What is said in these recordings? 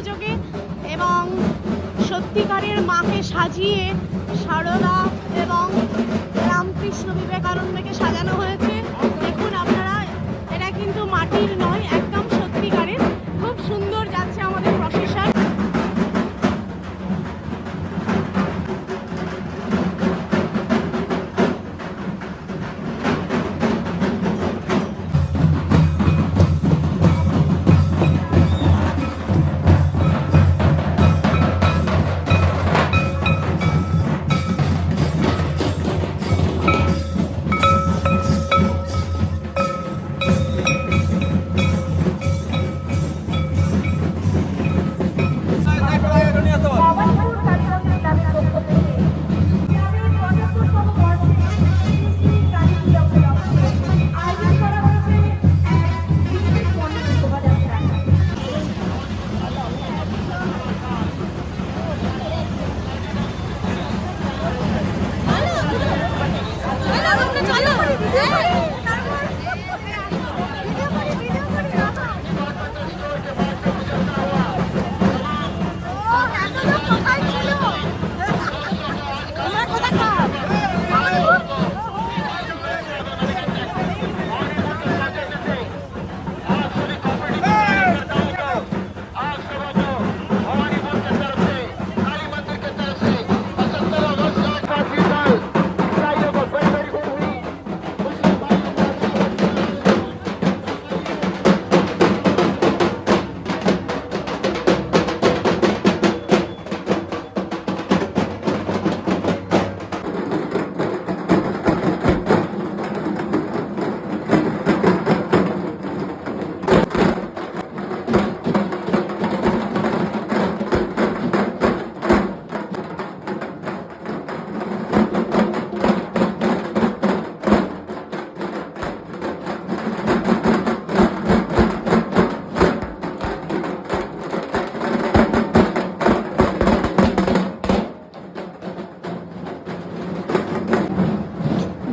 উপযোগে এবং সত্যিকারের মাকে সাজিয়ে সারদা এবং রামকৃষ্ণ বিবেকানন্দকে সাজানো হয়েছে। দেখুন আপনারা, এটা কিন্তু মাটির নয়, একদম সত্যিকারের। খুব সুন্দর যাচ্ছে আমাদের প্রসেশন।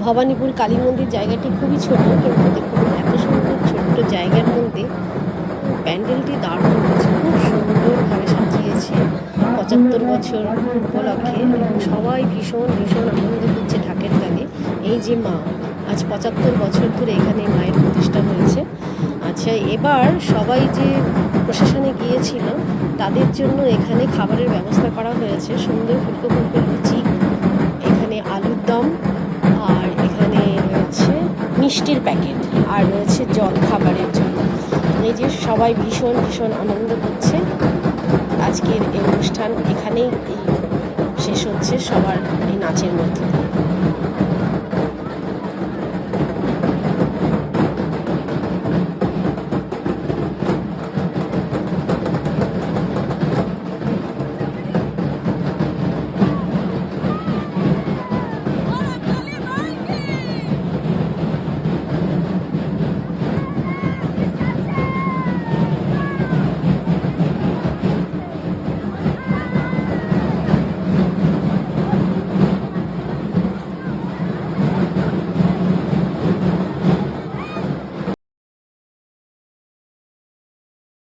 ভবানীপুর কালী মন্দির জায়গাটি খুবই ছোট, কিন্তু দেখুন এত সুন্দর ছোট্ট জায়গার মধ্যে প্যান্ডেলটি দারুণ হয়েছে, খুব সুন্দরভাবে সাজিয়েছে 75 বছর উপলক্ষে এবং সবাই ভীষণ ভীষণ আনন্দ করছে ঢাকের তালে। এই যে মা আজ 75 বছর ধরে এখানে মায়ের প্রতিষ্ঠা হয়েছে। আচ্ছা, এবার সবাই যে প্রশাসনে গিয়েছিল তাদের জন্য এখানে খাবারের ব্যবস্থা করা হয়েছে। সুন্দর ফুলকো ফুলকো লুচি, এখানে আলুর দম, আর এখানে রয়েছে মিষ্টির প্যাকেট, আর রয়েছে জল খাবারের জন্য। এই যে সবাই ভীষণ ভীষণ আনন্দ করছে। আজকের এই অনুষ্ঠান এখানেই শেষ হচ্ছে সবার এই নাচের মধ্য দিয়ে।